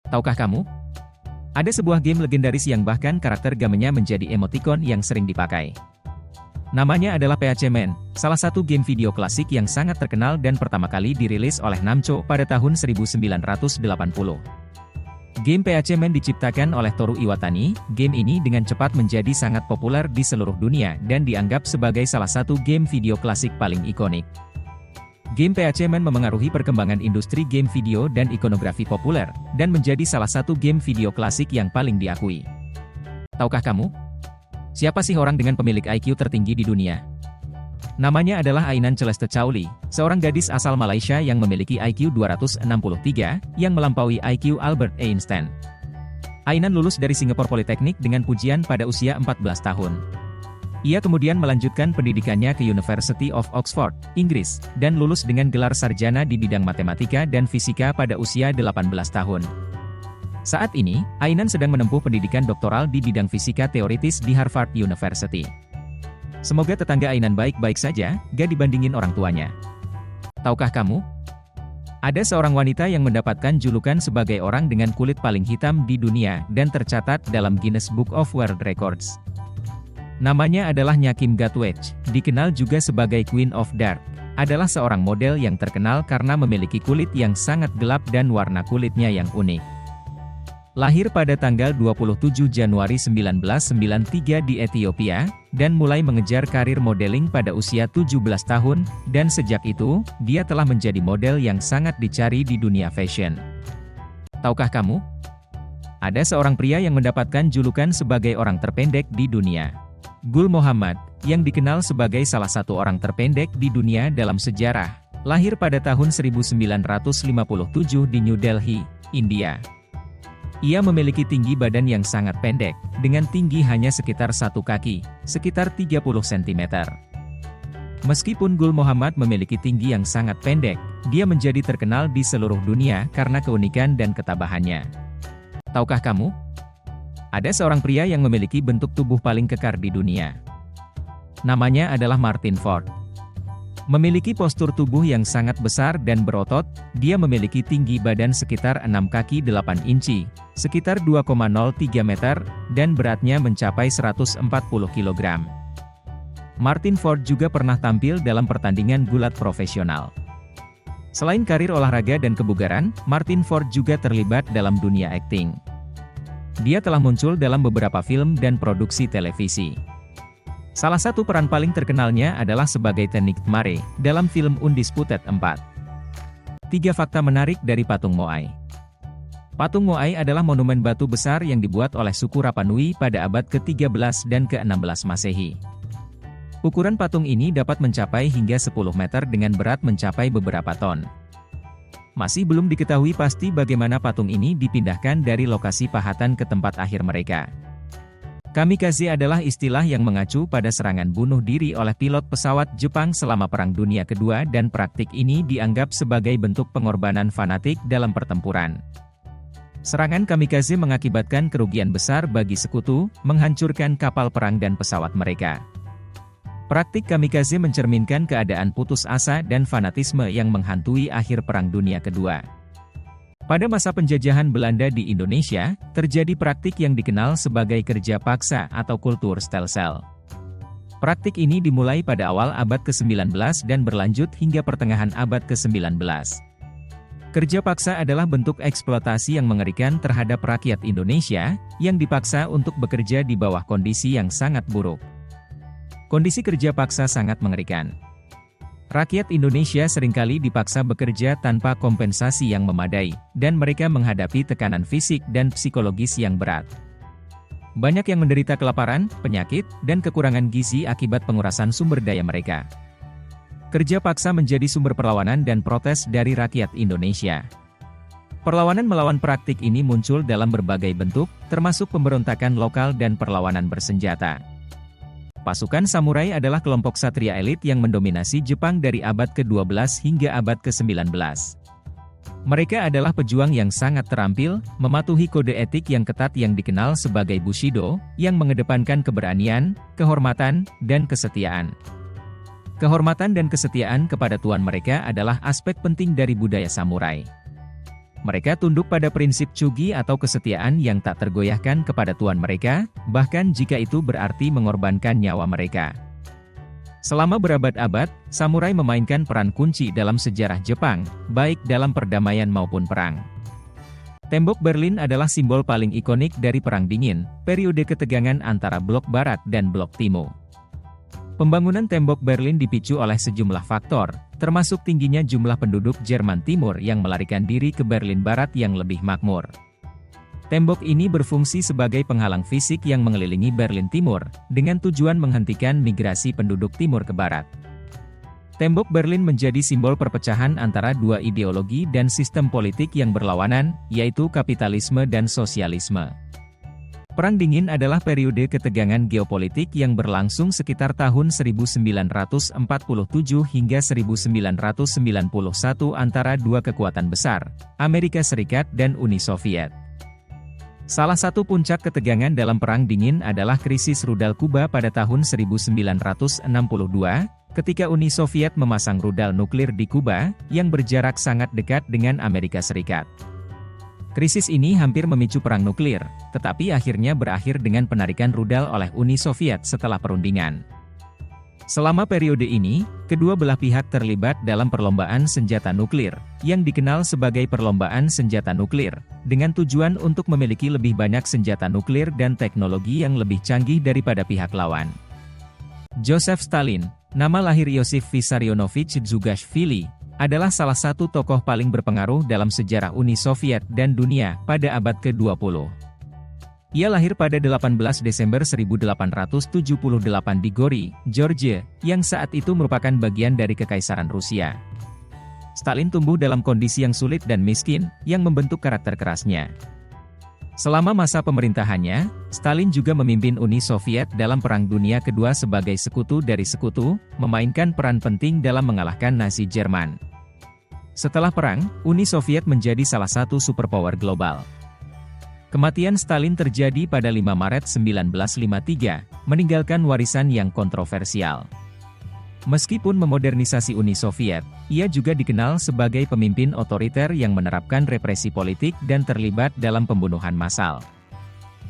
Tahukah kamu? Ada sebuah game legendaris yang bahkan karakter gamenya menjadi emoticon yang sering dipakai. Namanya adalah PAC-Man, salah satu game video klasik yang sangat terkenal dan pertama kali dirilis oleh Namco pada tahun 1980. Game PAC-Man diciptakan oleh Toru Iwatani. Game ini dengan cepat menjadi sangat populer di seluruh dunia dan dianggap sebagai salah satu game video klasik paling ikonik. Game PAC-Man memengaruhi perkembangan industri game video dan ikonografi populer, dan menjadi salah satu game video klasik yang paling diakui. Tahukah kamu? Siapa sih orang dengan pemilik IQ tertinggi di dunia? Namanya adalah Ainan Celeste Chouli, seorang gadis asal Malaysia yang memiliki IQ 263, yang melampaui IQ Albert Einstein. Ainan lulus dari Singapore Polytechnic dengan pujian pada usia 14 tahun. Ia kemudian melanjutkan pendidikannya ke University of Oxford, Inggris, dan lulus dengan gelar sarjana di bidang matematika dan fisika pada usia 18 tahun. Saat ini, Ainan sedang menempuh pendidikan doktoral di bidang fisika teoritis di Harvard University. Semoga tetangga Ainan baik-baik saja, gak dibandingin orang tuanya. Tahukah kamu? Ada seorang wanita yang mendapatkan julukan sebagai orang dengan kulit paling hitam di dunia dan tercatat dalam Guinness Book of World Records. Namanya adalah Nya Kim Gatwech, dikenal juga sebagai Queen of Dark. Adalah seorang model yang terkenal karena memiliki kulit yang sangat gelap dan warna kulitnya yang unik. Lahir pada tanggal 27 Januari 1993 di Ethiopia, dan mulai mengejar karir modeling pada usia 17 tahun, dan sejak itu, dia telah menjadi model yang sangat dicari di dunia fashion. Tahukah kamu? Ada seorang pria yang mendapatkan julukan sebagai orang terpendek di dunia. Gul Mohammad, yang dikenal sebagai salah satu orang terpendek di dunia dalam sejarah, lahir pada tahun 1957 di New Delhi, India. Ia memiliki tinggi badan yang sangat pendek, dengan tinggi hanya sekitar 1 kaki, sekitar 30 cm. Meskipun Gul Mohammad memiliki tinggi yang sangat pendek, dia menjadi terkenal di seluruh dunia karena keunikan dan ketabahannya. Tahukah kamu? Ada seorang pria yang memiliki bentuk tubuh paling kekar di dunia. Namanya adalah Martin Ford. Memiliki postur tubuh yang sangat besar dan berotot, dia memiliki tinggi badan sekitar 6 kaki 8 inci, sekitar 2,03 meter, dan beratnya mencapai 140 kg. Martin Ford juga pernah tampil dalam pertandingan gulat profesional. Selain karir olahraga dan kebugaran, Martin Ford juga terlibat dalam dunia akting. Dia telah muncul dalam beberapa film dan produksi televisi. Salah satu peran paling terkenalnya adalah sebagai Teknik Mare, dalam film Undisputed 4. 3 fakta menarik dari Patung Moai. Patung Moai adalah monumen batu besar yang dibuat oleh suku Rapa Nui pada abad ke-13 dan ke-16 Masehi. Ukuran patung ini dapat mencapai hingga 10 meter dengan berat mencapai beberapa ton. Masih belum diketahui pasti bagaimana patung ini dipindahkan dari lokasi pahatan ke tempat akhir mereka. Kamikaze adalah istilah yang mengacu pada serangan bunuh diri oleh pilot pesawat Jepang selama Perang Dunia Kedua, dan praktik ini dianggap sebagai bentuk pengorbanan fanatik dalam pertempuran. Serangan kamikaze mengakibatkan kerugian besar bagi sekutu, menghancurkan kapal perang dan pesawat mereka. Praktik kamikaze mencerminkan keadaan putus asa dan fanatisme yang menghantui akhir Perang Dunia Kedua. Pada masa penjajahan Belanda di Indonesia, terjadi praktik yang dikenal sebagai kerja paksa atau kultur stelsel. Praktik ini dimulai pada awal abad ke-19 dan berlanjut hingga pertengahan abad ke-19. Kerja paksa adalah bentuk eksploitasi yang mengerikan terhadap rakyat Indonesia, yang dipaksa untuk bekerja di bawah kondisi yang sangat buruk. Kondisi kerja paksa sangat mengerikan. Rakyat Indonesia seringkali dipaksa bekerja tanpa kompensasi yang memadai, dan mereka menghadapi tekanan fisik dan psikologis yang berat. Banyak yang menderita kelaparan, penyakit, dan kekurangan gizi akibat pengurasan sumber daya mereka. Kerja paksa menjadi sumber perlawanan dan protes dari rakyat Indonesia. Perlawanan melawan praktik ini muncul dalam berbagai bentuk, termasuk pemberontakan lokal dan perlawanan bersenjata. Pasukan samurai adalah kelompok satria elit yang mendominasi Jepang dari abad ke-12 hingga abad ke-19. Mereka adalah pejuang yang sangat terampil, mematuhi kode etik yang ketat yang dikenal sebagai Bushido, yang mengedepankan keberanian, kehormatan, dan kesetiaan. Kehormatan dan kesetiaan kepada tuan mereka adalah aspek penting dari budaya samurai. Mereka tunduk pada prinsip Chugi atau kesetiaan yang tak tergoyahkan kepada tuan mereka, bahkan jika itu berarti mengorbankan nyawa mereka. Selama berabad-abad, samurai memainkan peran kunci dalam sejarah Jepang, baik dalam perdamaian maupun perang. Tembok Berlin adalah simbol paling ikonik dari Perang Dingin, periode ketegangan antara Blok Barat dan Blok Timur. Pembangunan tembok Berlin dipicu oleh sejumlah faktor, termasuk tingginya jumlah penduduk Jerman Timur yang melarikan diri ke Berlin Barat yang lebih makmur. Tembok ini berfungsi sebagai penghalang fisik yang mengelilingi Berlin Timur, dengan tujuan menghentikan migrasi penduduk Timur ke Barat. Tembok Berlin menjadi simbol perpecahan antara dua ideologi dan sistem politik yang berlawanan, yaitu kapitalisme dan sosialisme. Perang Dingin adalah periode ketegangan geopolitik yang berlangsung sekitar tahun 1947 hingga 1991 antara dua kekuatan besar, Amerika Serikat dan Uni Soviet. Salah satu puncak ketegangan dalam Perang Dingin adalah krisis rudal Kuba pada tahun 1962, ketika Uni Soviet memasang rudal nuklir di Kuba, yang berjarak sangat dekat dengan Amerika Serikat. Krisis ini hampir memicu perang nuklir, tetapi akhirnya berakhir dengan penarikan rudal oleh Uni Soviet setelah perundingan. Selama periode ini, kedua belah pihak terlibat dalam perlombaan senjata nuklir, yang dikenal sebagai perlombaan senjata nuklir, dengan tujuan untuk memiliki lebih banyak senjata nuklir dan teknologi yang lebih canggih daripada pihak lawan. Joseph Stalin, nama lahir Yosif Vissarionovich Djugashvili, adalah salah satu tokoh paling berpengaruh dalam sejarah Uni Soviet dan dunia pada abad ke-20. Ia lahir pada 18 Desember 1878 di Gori, Georgia, yang saat itu merupakan bagian dari Kekaisaran Rusia. Stalin tumbuh dalam kondisi yang sulit dan miskin, yang membentuk karakter kerasnya. Selama masa pemerintahannya, Stalin juga memimpin Uni Soviet dalam Perang Dunia Kedua sebagai sekutu dari sekutu, memainkan peran penting dalam mengalahkan Nazi Jerman. Setelah perang, Uni Soviet menjadi salah satu superpower global. Kematian Stalin terjadi pada 5 Maret 1953, meninggalkan warisan yang kontroversial. Meskipun memodernisasi Uni Soviet, ia juga dikenal sebagai pemimpin otoriter yang menerapkan represi politik dan terlibat dalam pembunuhan massal.